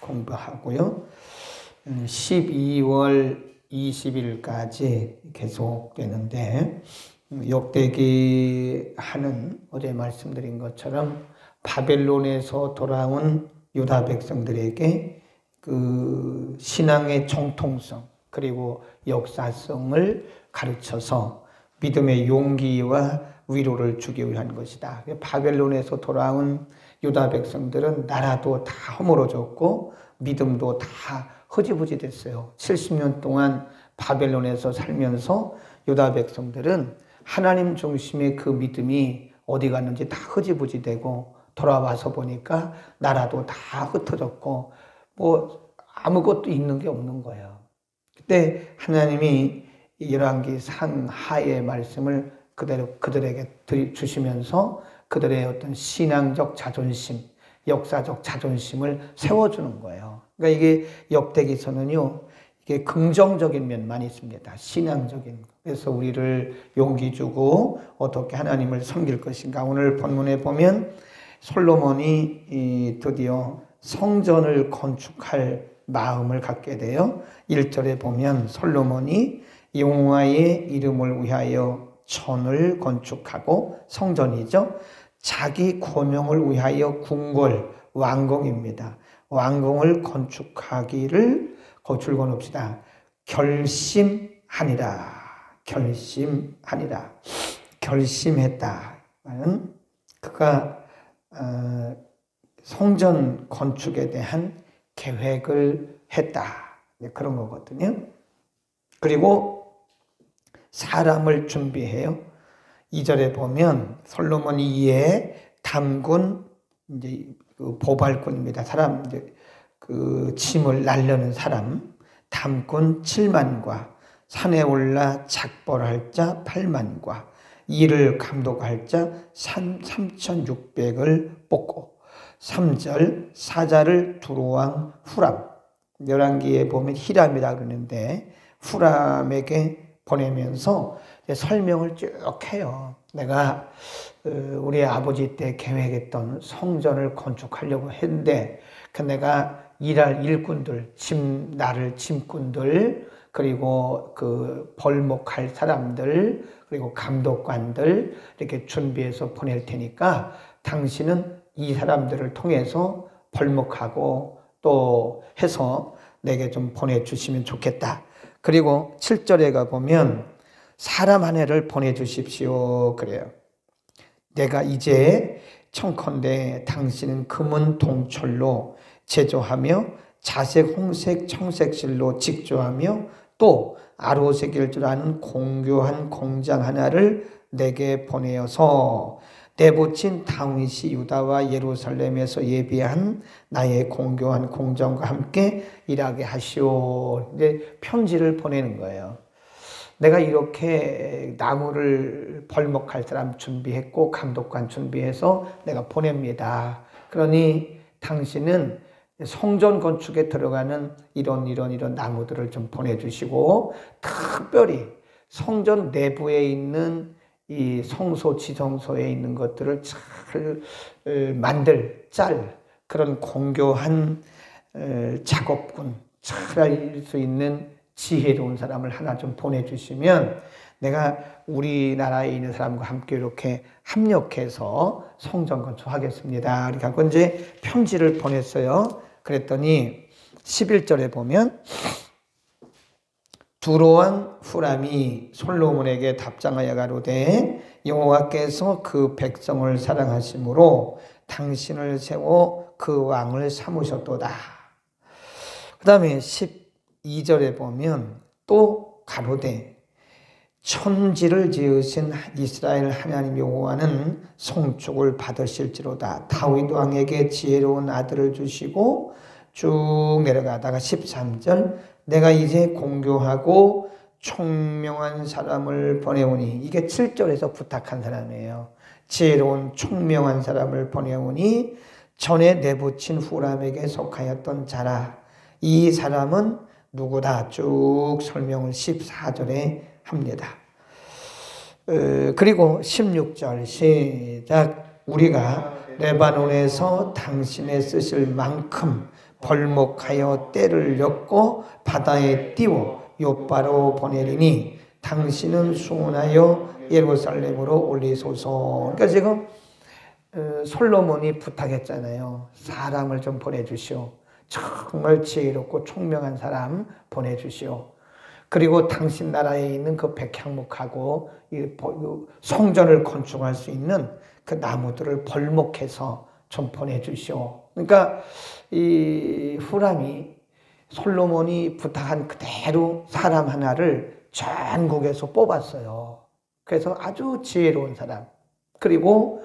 공부하고요. 12월 20일까지 계속되는데, 역대기 하는 어제 말씀드린 것처럼 바벨론에서 돌아온 유다 백성들에게 그 신앙의 정통성 그리고 역사성을 가르쳐서 믿음의 용기와 위로를 주기 위한 것이다. 바벨론에서 돌아온 유다 백성들은 나라도 다 허물어졌고 믿음도 다 흐지부지 됐어요. 70년 동안 바벨론에서 살면서 유다 백성들은 하나님 중심의 그 믿음이 어디 갔는지 다 흐지부지 되고, 돌아와서 보니까 나라도 다 흩어졌고 뭐 아무것도 있는 게 없는 거예요. 그때 하나님이 열왕기 상하의 말씀을 그들에게 주시면서 그들의 어떤 신앙적 자존심, 역사적 자존심을 세워주는 거예요. 그러니까 이게 역대기서는요, 이게 긍정적인 면만 있습니다. 신앙적인. 그래서 우리를 용기 주고 어떻게 하나님을 섬길 것인가. 오늘 본문에 보면 솔로몬이 드디어 성전을 건축할 마음을 갖게 돼요. 1절에 보면 솔로몬이 여호와의 이름을 위하여 전을 건축하고, 성전이죠. 자기 권용을 위하여 궁궐, 왕궁입니다. 왕궁을 건축하기를 거출건 없이다. 결심하니라. 결심하니라. 결심했다. 그가 성전 건축에 대한 계획을 했다. 그런 거거든요. 그리고 사람을 준비해요. 2절에 보면 솔로몬이 이에 담군 이제 그 보발꾼입니다. 사람 이제 그 짐을 날려는 사람 담군 7만과 산에 올라 작벌할 자 8만과 일을 감독할 자 3,600을 뽑고, 3절 사자를 두로왕 후람, 열왕기에 보면 히람이라 그러는데 후람에게 보내면서 설명을 쭉 해요. 내가 우리 아버지 때 계획했던 성전을 건축하려고 했는데 내가 일할 일꾼들, 나를 짐꾼들, 그리고 그 벌목할 사람들, 그리고 감독관들 이렇게 준비해서 보낼 테니까 당신은 이 사람들을 통해서 벌목하고 또 해서 내게 좀 보내주시면 좋겠다. 그리고 7절에 가보면 사람 한 해를 보내주십시오 그래요. 내가 이제 청컨대 당신은 금은 동철로 제조하며 자색, 홍색, 청색실로 직조하며 또 아로새길 줄 아는 공교한 공장 하나를 내게 보내어서 내보친 다윗이 유다와 예루살렘에서 예비한 나의 공교한 공정과 함께 일하게 하시오. 이제 편지를 보내는 거예요. 내가 이렇게 나무를 벌목할 사람 준비했고 감독관 준비해서 내가 보냅니다. 그러니 당신은 성전 건축에 들어가는 이런 나무들을 좀 보내주시고, 특별히 성전 내부에 있는 이 성소, 지성소에 있는 것들을 잘 짤 그런 공교한 작업군, 잘 할 수 있는 지혜로운 사람을 하나 좀 보내주시면 내가 우리나라에 있는 사람과 함께 이렇게 합력해서 성전 건축하겠습니다. 이렇게 하고 이제 편지를 보냈어요. 그랬더니 11절에 보면 두로왕 후람이 솔로몬에게 답장하여 가로되 여호와께서 그 백성을 사랑하심으로 당신을 세워 그 왕을 삼으셨도다. 그 다음에 12절에 보면 또 가로되 천지를 지으신 이스라엘 하나님 여호와는 송축을 받으실지로다. 다윗 왕에게 지혜로운 아들을 주시고, 쭉 내려가다가 13절 내가 이제 공교하고 총명한 사람을 보내오니, 이게 7절에서 부탁한 사람이에요. 지혜로운 총명한 사람을 보내오니 전에 내보친 후람에게 속하였던 자라. 이 사람은 누구다? 쭉 설명을 14절에 합니다. 그리고 16절 시작. 우리가 레바논에서 당신의 쓰실 만큼 벌목하여 떼를 엮고 바다에 띄워 요바로 보내리니 당신은 수문하여 예루살렘으로 올리소서. 그러니까 지금 솔로몬이 부탁했잖아요. 사람을 좀 보내주시오. 정말 지혜롭고 총명한 사람 보내주시오. 그리고 당신 나라에 있는 그 백향목하고 성전을 건축할 수 있는 그 나무들을 벌목해서 좀 보내주시오. 그러니까 이 후람이 솔로몬이 부탁한 그대로 사람 하나를 전국에서 뽑았어요. 그래서 아주 지혜로운 사람. 그리고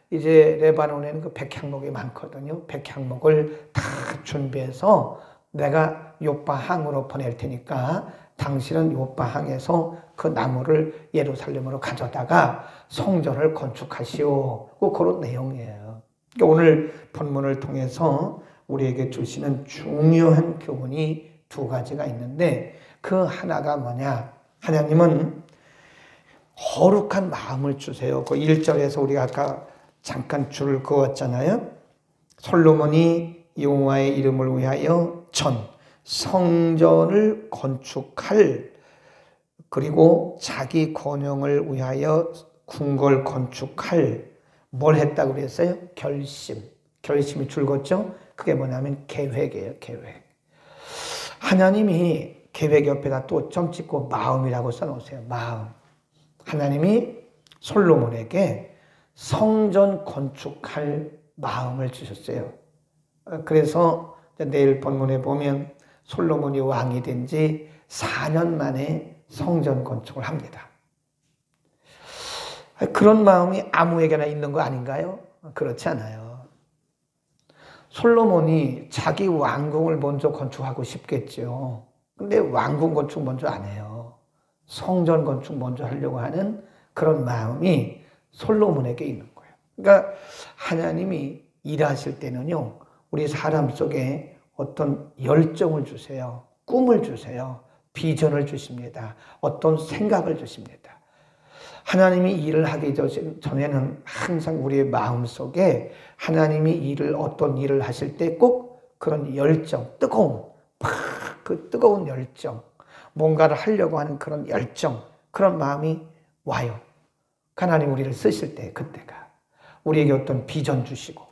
이제 레바논에는 그 백향목이 많거든요. 백향목을 다 준비해서 내가 요바항으로 보낼 테니까 당신은 요바항에서 그 나무를 예루살렘으로 가져다가 성전을 건축하시오. 그런 내용이에요. 그러니까 오늘 본문을 통해서 우리에게 주시는 중요한 교훈이 두 가지가 있는데 그 하나가 뭐냐? 하나님은 거룩한 마음을 주세요. 그 1절에서 우리가 아까 잠깐 줄을 그었잖아요. 솔로몬이 여호와의 이름을 위하여 성전을 건축할, 그리고 자기 권영을 위하여 궁궐 건축할, 뭘 했다고 그랬어요? 결심이 줄었죠? 그게 뭐냐면 계획이에요. 계획. 하나님이 계획 옆에다 또 점 찍고 마음이라고 써놓으세요. 마음. 하나님이 솔로몬에게 성전 건축할 마음을 주셨어요. 그래서 내일 본문에 보면 솔로몬이 왕이 된 지 4년 만에 성전 건축을 합니다. 그런 마음이 아무에게나 있는 거 아닌가요? 그렇지 않아요. 솔로몬이 자기 왕궁을 먼저 건축하고 싶겠죠. 근데 왕궁 건축 먼저 안 해요. 성전 건축 먼저 하려고 하는 그런 마음이 솔로몬에게 있는 거예요. 그러니까 하나님이 일하실 때는요, 우리 사람 속에 어떤 열정을 주세요. 꿈을 주세요. 비전을 주십니다. 어떤 생각을 주십니다. 하나님이 일을 하기 전에는 항상 우리의 마음속에 하나님이 어떤 일을 하실 때 꼭 그런 열정, 그 뜨거운 열정, 뭔가를 하려고 하는 그런 열정, 그런 마음이 와요. 하나님 우리를 쓰실 때 그때가 우리에게 어떤 비전 주시고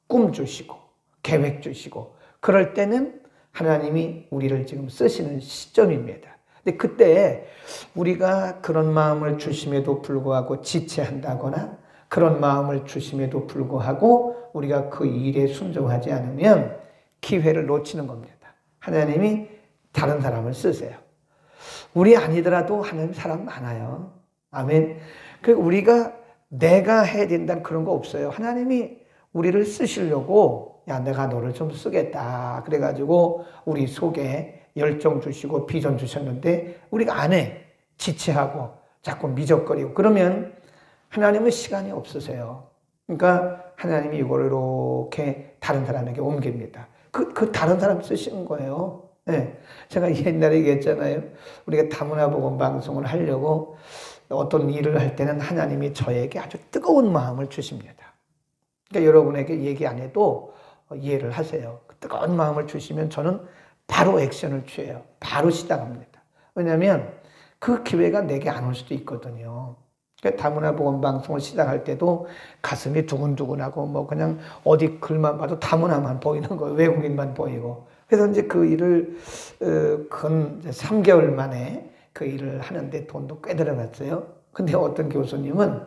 꿈 주시고 계획 주시고 그럴 때는 하나님이 우리를 지금 쓰시는 시점입니다. 근데 그때 우리가 그런 마음을 주심에도 불구하고 지체한다거나 그런 마음을 주심에도 불구하고 우리가 그 일에 순종하지 않으면 기회를 놓치는 겁니다. 하나님이 다른 사람을 쓰세요. 우리 아니더라도 하나님 사람 많아요. 아멘. 그리고 우리가 내가 해야 된다는 그런 거 없어요. 하나님이 우리를 쓰시려고 내가 너를 좀 쓰겠다. 그래가지고 우리 속에 열정 주시고 비전 주셨는데 우리가 안 해. 지체하고 자꾸 미적거리고 그러면 하나님은 시간이 없으세요. 그러니까 하나님이 이걸 이렇게 다른 사람에게 옮깁니다. 그 다른 사람 쓰시는 거예요. 네. 제가 옛날에 얘기했잖아요. 우리가 다문화 복음 방송을 하려고 어떤 일을 할 때는 하나님이 저에게 아주 뜨거운 마음을 주십니다. 그러니까 여러분에게 얘기 안 해도 이해를 하세요. 뜨거운 마음을 주시면 저는 바로 액션을 취해요. 바로 시작합니다. 왜냐하면 그 기회가 내게 안 올 수도 있거든요. 그러니까 다문화 복음 방송을 시작할 때도 가슴이 두근두근하고 뭐 그냥 어디 글만 봐도 다문화만 보이는 거예요. 외국인만 보이고. 그래서 이제 그 일을 근 3개월 만에 그 일을 하는데 돈도 꽤 들어갔어요. 근데 어떤 교수님은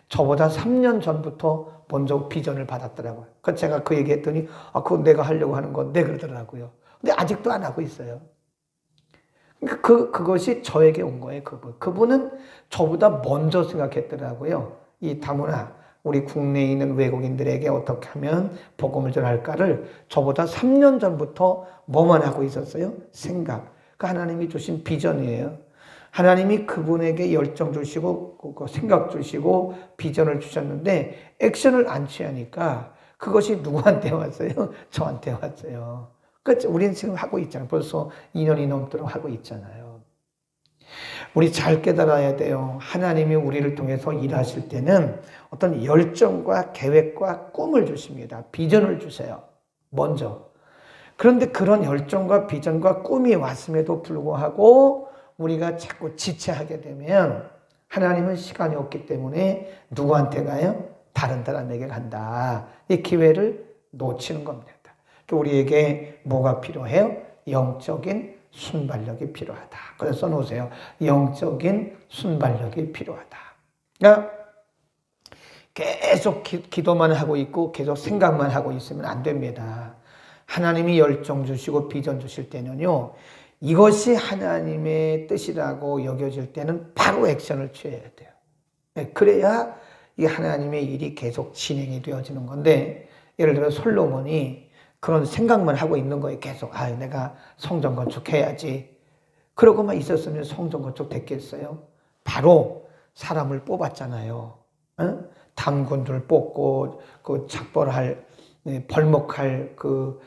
저보다 3년 전부터 먼저 비전을 받았더라고요. 그래서 제가 그 얘기 했더니 그건 내가 하려고 하는 건데 그러더라고요. 근데 아직도 안 하고 있어요. 그것이 저에게 온 거예요. 그분은 저보다 먼저 생각했더라고요. 이 다문화, 우리 국내에 있는 외국인들에게 어떻게 하면 복음을 전할까를 저보다 3년 전부터 뭐만 하고 있었어요? 생각. 그 하나님이 주신 비전이에요. 하나님이 그분에게 열정 주시고 생각 주시고 비전을 주셨는데 액션을 안 취하니까 그것이 누구한테 왔어요? 저한테 왔어요. 그러니까 우리는 지금 하고 있잖아요. 벌써 2년이 넘도록 하고 있잖아요. 우리 잘 깨달아야 돼요. 하나님이 우리를 통해서 일하실 때는 어떤 열정과 계획과 꿈을 주십니다. 비전을 주세요. 먼저. 그런데 그런 열정과 비전과 꿈이 왔음에도 불구하고 우리가 자꾸 지체하게 되면 하나님은 시간이 없기 때문에 누구한테 가요? 다른 사람에게 간다. 이 기회를 놓치는 겁니다. 우리에게 뭐가 필요해요? 영적인 순발력이 필요하다. 그래서 써놓으세요. 영적인 순발력이 필요하다. 그러니까 계속 기도만 하고 있고 계속 생각만 하고 있으면 안 됩니다. 하나님이 열정 주시고 비전 주실 때는요, 이것이 하나님의 뜻이라고 여겨질 때는 바로 액션을 취해야 돼요. 그래야 이 하나님의 일이 계속 진행이 되어지는 건데, 예를 들어 솔로몬이 그런 생각만 하고 있는 거예요. 계속 내가 성전 건축해야지. 그러고만 있었으면 성전 건축 됐겠어요? 바로 사람을 뽑았잖아요. 담군들 뽑고 그 작벌할 벌목할 그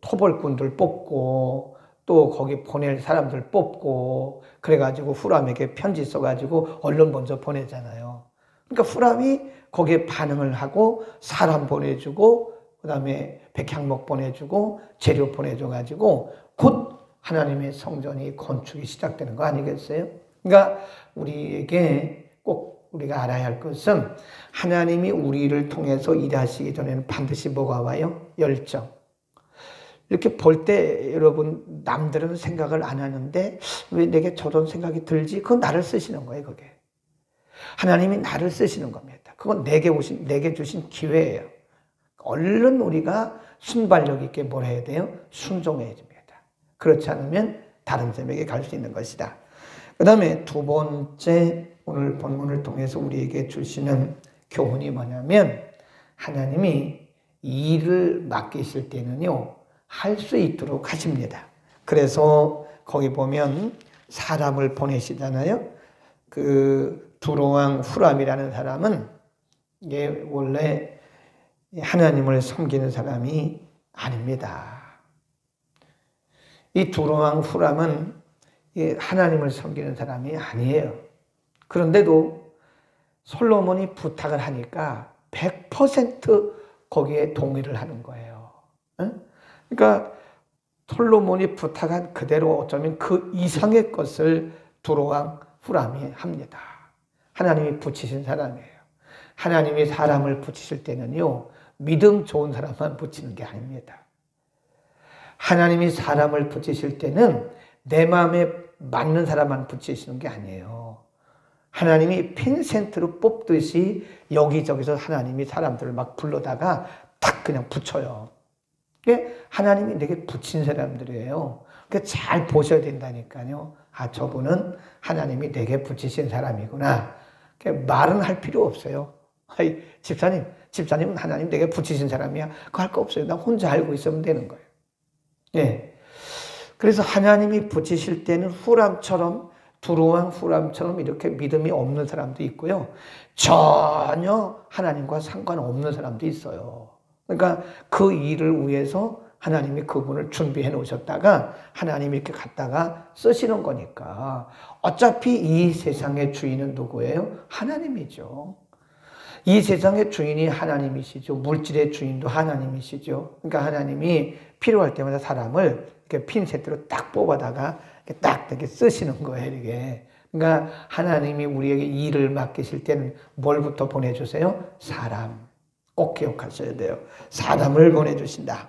토벌꾼들 뽑고 또 거기 보낼 사람들 뽑고 그래가지고 후람에게 편지 써가지고 얼른 먼저 보내잖아요. 그러니까 후람이 거기에 반응을 하고 사람 보내주고 그 다음에 백향목 보내주고 재료 보내줘가지고 곧 하나님의 성전이 건축이 시작되는 거 아니겠어요? 그러니까 우리에게 꼭 우리가 알아야 할 것은 하나님이 우리를 통해서 일하시기 전에는 반드시 뭐가 와요? 열정. 이렇게 볼 때 여러분 남들은 생각을 안 하는데 왜 내게 저런 생각이 들지? 그건 나를 쓰시는 거예요. 그게 하나님이 나를 쓰시는 겁니다. 그건 내게 주신 기회예요. 얼른 우리가 순발력 있게 뭘 해야 돼요? 순종해야 됩니다. 그렇지 않으면 다른 사람에게 갈 수 있는 것이다. 그 다음에 두 번째 오늘 본문을 통해서 우리에게 주시는 교훈이 뭐냐면 하나님이 일을 맡기실 때는요 할 수 있도록 하십니다. 그래서 거기 보면 사람을 보내시잖아요. 그 두로왕 후람이라는 사람은 이게 원래 하나님을 섬기는 사람이 아닙니다. 이 두로왕 후람은 하나님을 섬기는 사람이 아니에요. 그런데도 솔로몬이 부탁을 하니까 100% 거기에 동의를 하는 거예요. 그러니까 솔로몬이 부탁한 그대로 어쩌면 그 이상의 것을 두로왕 후람이 합니다. 하나님이 붙이신 사람이에요. 하나님이 사람을 붙이실 때는요, 믿음 좋은 사람만 붙이는 게 아닙니다. 하나님이 사람을 붙이실 때는 내 마음에 맞는 사람만 붙이시는 게 아니에요. 하나님이 핀센트로 뽑듯이 여기저기서 하나님이 사람들을 막 불러다가 탁 그냥 붙여요. 하나님이 내게 붙인 사람들이에요. 그러니까 잘 보셔야 된다니까요. 저분은 하나님이 내게 붙이신 사람이구나. 말은 할 필요 없어요. 집사님은 하나님 내게 붙이신 사람이야. 그거 할 거 없어요. 나 혼자 알고 있으면 되는 거예요. 예. 그래서 하나님이 붙이실 때는 후람처럼 두로왕 후람처럼 이렇게 믿음이 없는 사람도 있고요. 전혀 하나님과 상관없는 사람도 있어요. 그러니까 그 일을 위해서 하나님이 그분을 준비해 놓으셨다가 하나님이 이렇게 갖다가 쓰시는 거니까 어차피 이 세상의 주인은 누구예요? 하나님이죠. 이 세상의 주인이 하나님이시죠. 물질의 주인도 하나님이시죠. 그러니까 하나님이 필요할 때마다 사람을 이렇게 핀셋으로 딱 뽑아다가 이렇게 딱 이렇게 쓰시는 거예요. 이게. 그러니까 하나님이 우리에게 일을 맡기실 때는 뭘부터 보내주세요? 사람. 꼭 기억하셔야 돼요. 사람을 보내주신다.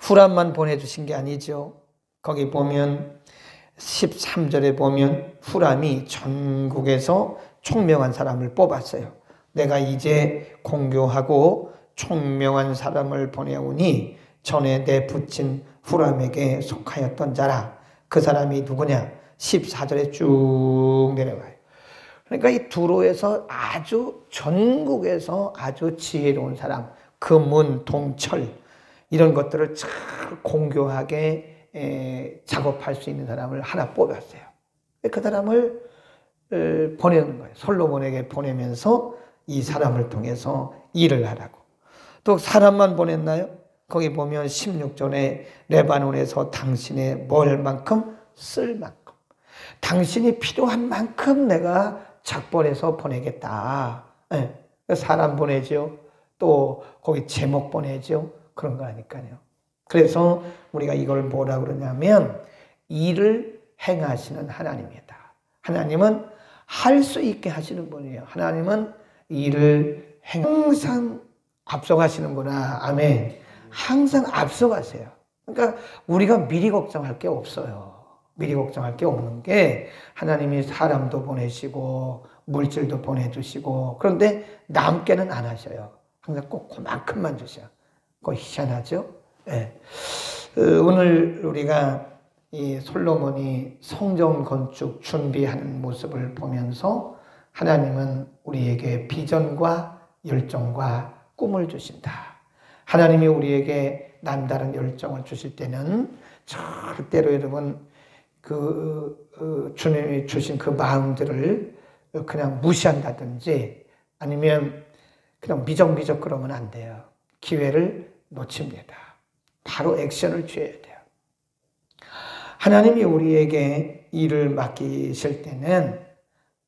후람만 보내주신 게 아니죠. 거기 보면 13절에 보면 후람이 전국에서 총명한 사람을 뽑았어요. 내가 이제 공교하고 총명한 사람을 보내오니 전에 내 붙인 후람에게 속하였던 자라. 그 사람이 누구냐? 14절에 쭉 내려가요. 그러니까 이 두로에서 아주 전국에서 아주 지혜로운 사람, 금은, 동철 이런 것들을 잘 공교하게 작업할 수 있는 사람을 하나 뽑았어요. 그 사람을 보내는 거예요. 솔로몬에게 보내면서 이 사람을 통해서 일을 하라고. 또 사람만 보냈나요? 거기 보면 16절에 레바논에서 당신의 뭘 만큼 쓸 만큼 당신이 필요한 만큼 내가 작벌해서 보내겠다. 사람 보내죠. 또 거기 제목 보내죠. 그런 거 아니까요. 그래서 우리가 이걸 뭐라 그러냐면 일을 행하시는 하나님이다. 하나님은 할 수 있게 하시는 분이에요. 하나님은 일을 항상 앞서가시는구나. 아멘. 항상 앞서가세요. 그러니까 우리가 미리 걱정할 게 없어요. 미리 걱정할 게 없는 게 하나님이 사람도 보내시고 물질도 보내주시고 그런데 남게는 안 하셔요. 항상 꼭 그만큼만 주셔요. 그거 희한하죠? 네. 오늘 우리가 이 솔로몬이 성전 건축 준비하는 모습을 보면서 하나님은 우리에게 비전과 열정과 꿈을 주신다. 하나님이 우리에게 남다른 열정을 주실 때는 절대로 여러분 주님이 주신 그 마음들을 그냥 무시한다든지 아니면 그냥 미적미적 그러면 안 돼요. 기회를 놓칩니다. 바로 액션을 취해야 돼요. 하나님이 우리에게 일을 맡기실 때는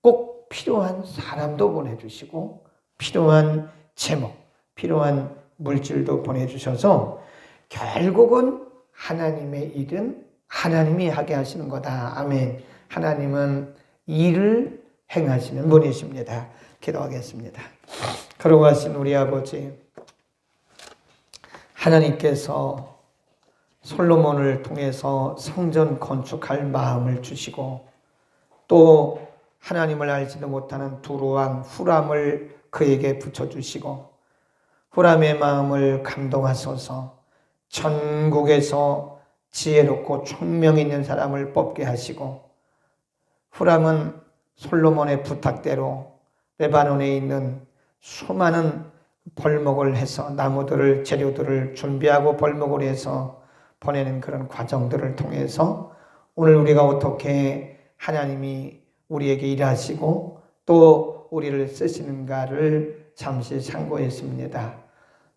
꼭 필요한 사람도 보내주시고 필요한 제목, 필요한 물질도 보내주셔서 결국은 하나님의 일은 하나님이 하게 하시는 거다. 아멘. 하나님은 일을 행하시는 분이십니다. 기도하겠습니다. 거룩하신 우리 아버지, 하나님께서 솔로몬을 통해서 성전 건축할 마음을 주시고 또 하나님을 알지도 못하는 두루왕 후람을 그에게 붙여주시고 후람의 마음을 감동하소서 전국에서 지혜롭고 총명 있는 사람을 뽑게 하시고 후람은 솔로몬의 부탁대로 레바논에 있는 수많은 벌목을 해서 나무들을 재료들을 준비하고 벌목을 해서 보내는 그런 과정들을 통해서 오늘 우리가 어떻게 하나님이 우리에게 일하시고 또 우리를 쓰시는가를 잠시 참고했습니다.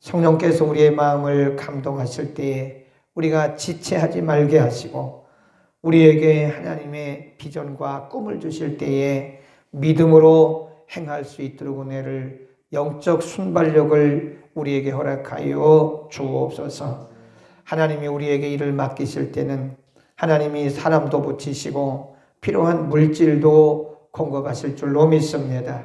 성령께서 우리의 마음을 감동하실 때에 우리가 지체하지 말게 하시고 우리에게 하나님의 비전과 꿈을 주실 때에 믿음으로 행할 수 있도록 은혜를 영적 순발력을 우리에게 허락하여 주옵소서. 하나님이 우리에게 일을 맡기실 때는 하나님이 사람도 붙이시고 필요한 물질도 공급하실 줄로 믿습니다.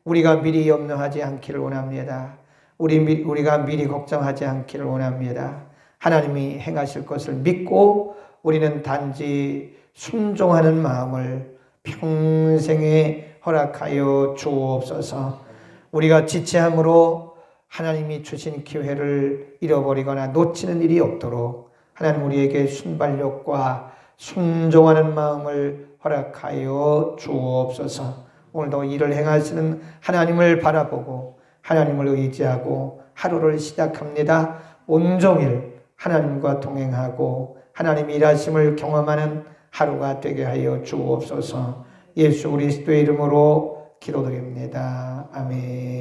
우리가 미리 염려하지 않기를 원합니다. 우리가 미리 걱정하지 않기를 원합니다. 하나님이 행하실 것을 믿고 우리는 단지 순종하는 마음을 평생에 허락하여 주옵소서. 우리가 지체함으로 하나님이 주신 기회를 잃어버리거나 놓치는 일이 없도록 하나님 우리에게 순발력과 순종하는 마음을 허락하여 주옵소서. 오늘도 일을 행하시는 하나님을 바라보고 하나님을 의지하고 하루를 시작합니다. 온종일 하나님과 동행하고 하나님 일하심을 경험하는 하루가 되게 하여 주옵소서. 예수 그리스도의 이름으로 기도드립니다. 아멘.